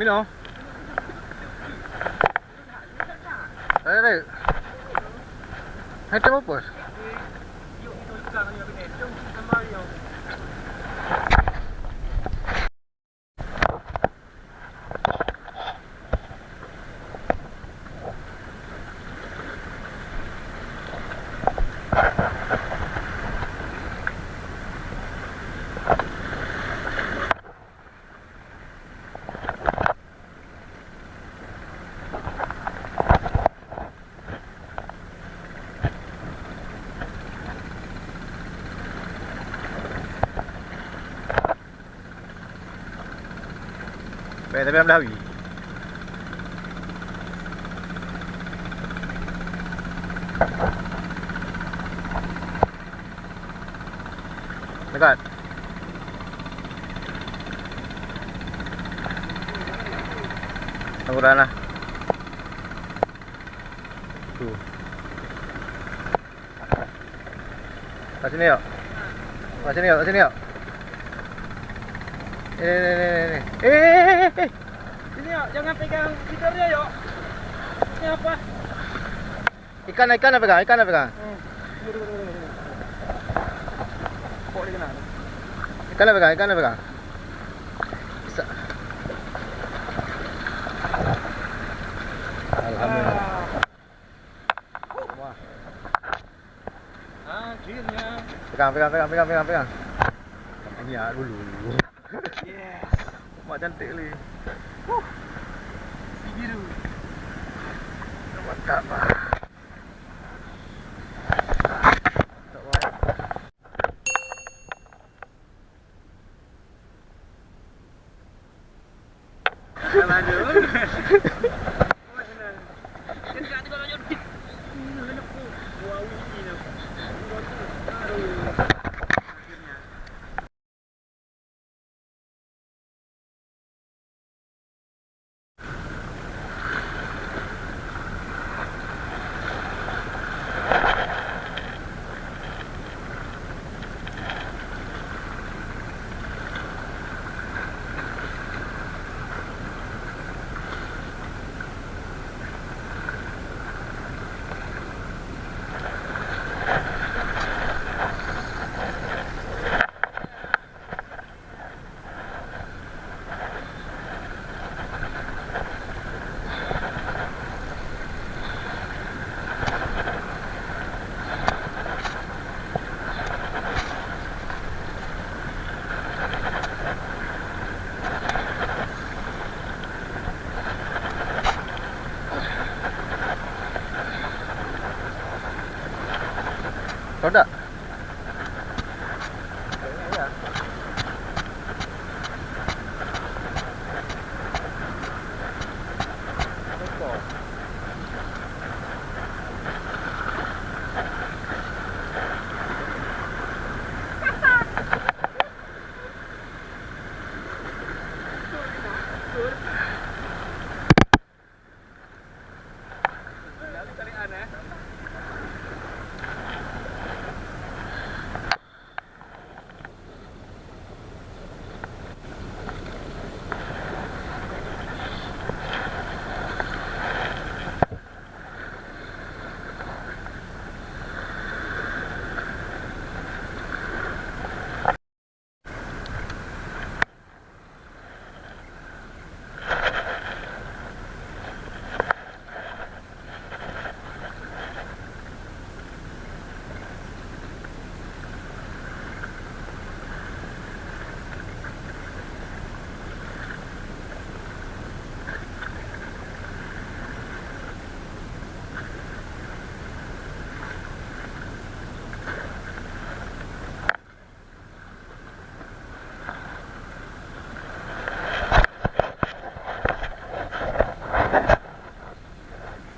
Mino. Đây. Hai trăm apa? Baik, tapi ambil hawi. Dekat. Tunggu dah lah. Tuh. Kat sini yuk. Kat sini yuk, kat sini yuk. Sini yuk, jangan pegang feedernya yuk. Ini apa? Ikan nak pegang, ikan nak pegang. Kok dia kena? Ikan nak pegang, ikan nak pegang. Bisa. Alhamdulillah. Akhirnya. Pegang. Ini ya dulu. Yes. Mak cantik ni. Si biru. Mantap lah. Jalan je. Dekat tu kalau jom. Wow, ini dah. Tahu tak? Ya.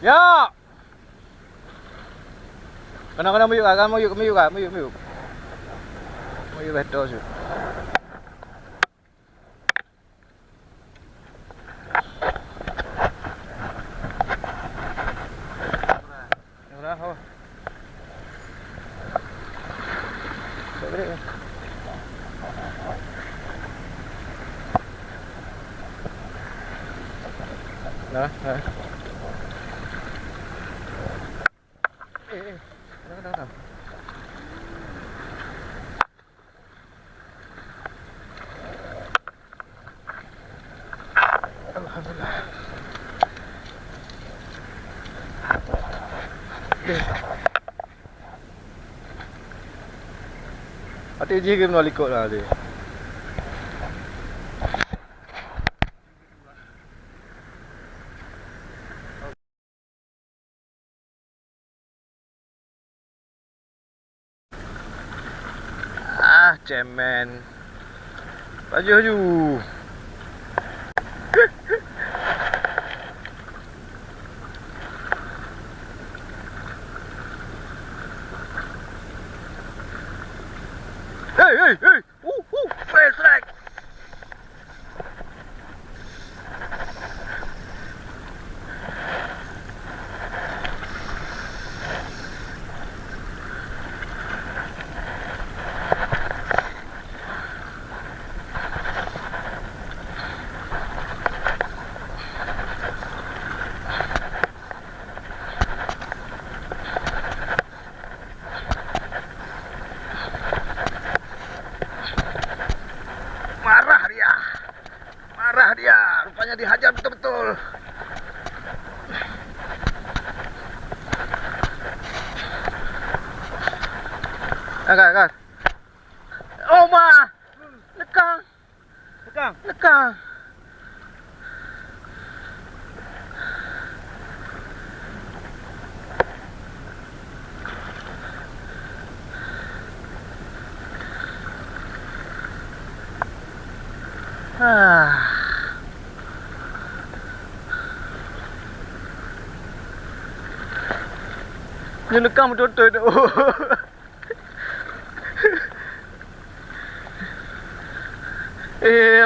Ya. Kena muyuk ah, muyuk. Muyuk betul je. Murah, oh. Boleh. Dah. Dah. Alhamdulillah. Hati je ke nak ikut lah dia. Cemen. Laju. Hey. Strike. Marah dia. Rupanya dihajar betul-betul. Agak. Oh, ma. Lekang. Dia lekang betul-betul tu.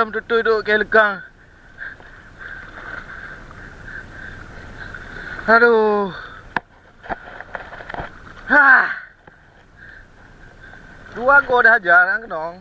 Betul-betul tu kayak lekang. Aduh. Dua gol dah hajar kan dong.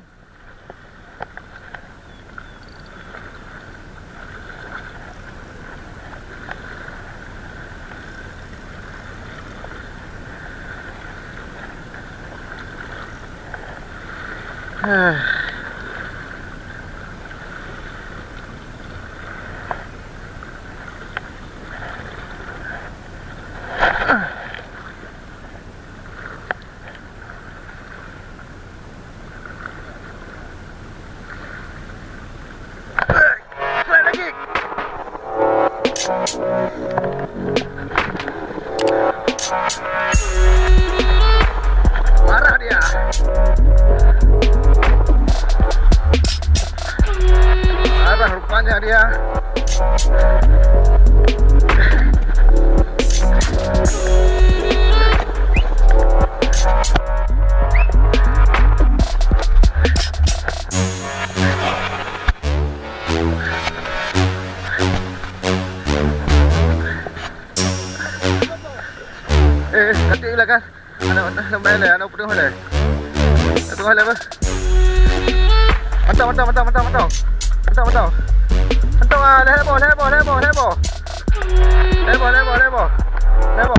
Marah dia. Marah rupanya dia. Katik lah kan. Anak main lah, anak penuh lah. Tengah lah apa? Mantap. Mantap ah, lebo.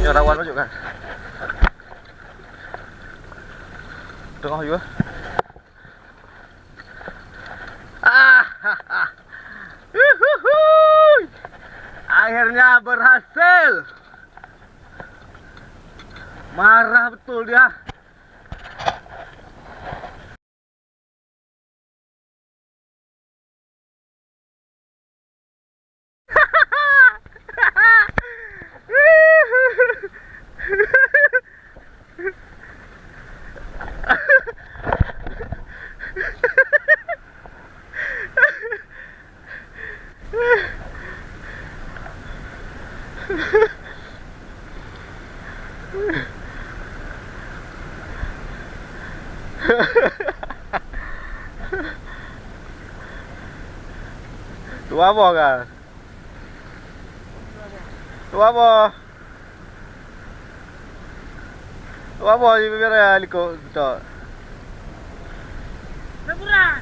Ya rawan masuk kan. Tengah juga. Akhirnya berhasil. Marah betul dia. Tu apa kan? Tu apa je biar likut betul. Leburan.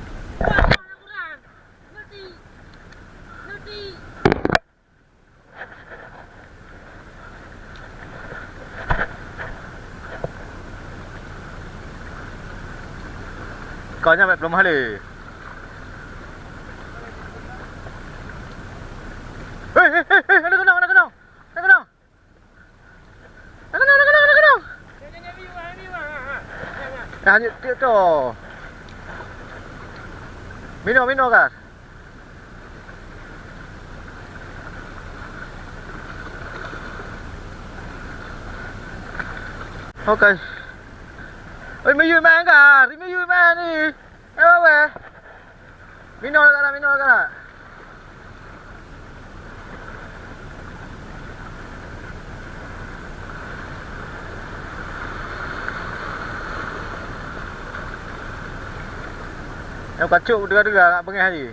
Kau nya belum halih. Ada kenang, ada kenang. Ada kenang. Ada kenang, ada kenang, ada kenang. Hanya tu. Mino kan? Okay. Ôi mấy vui mang cả, thì mấy vui mang đi. Em đâu về? Mino là cái. Em kacuk dia nak pergi hari.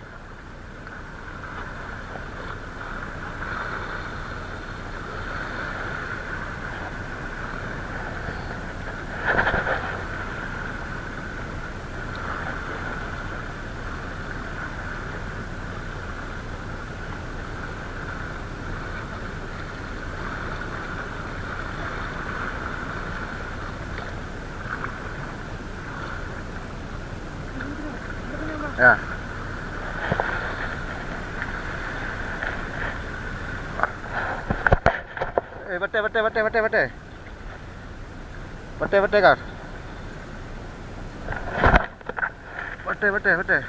Ya. Bate kan. Bate.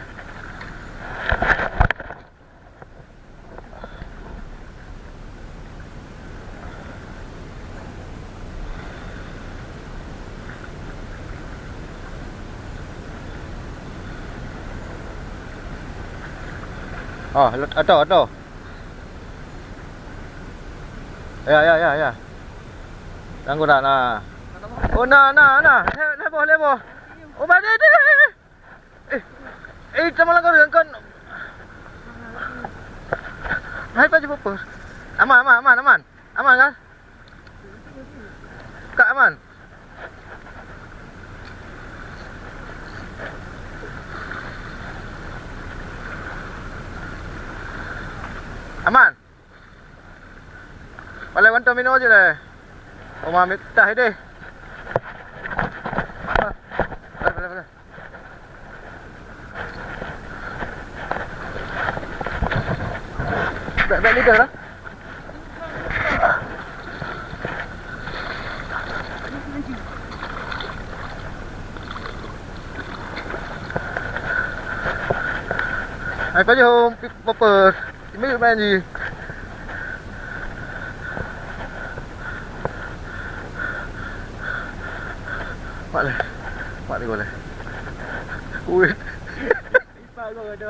Oh, ada. Ya. Tangguh dah nah. Oh, nah. Lebo. Oh, balik dia. Sama langkau dia kan. Hai pa apa? Aman. Aman kan? Kak aman. Aman. Boleh bantu minum aja deh. Oma minta deh. Boleh. Baik ni dah. Hai pa jom apa? Ini main ni. Mak ni boleh. Ui. Ipa kau ada.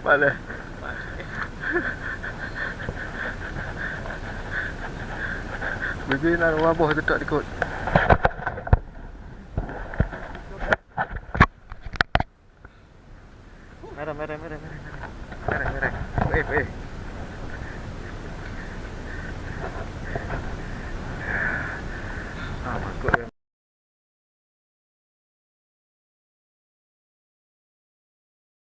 Boleh. Begini nak wabah tu tak ikut. Merah.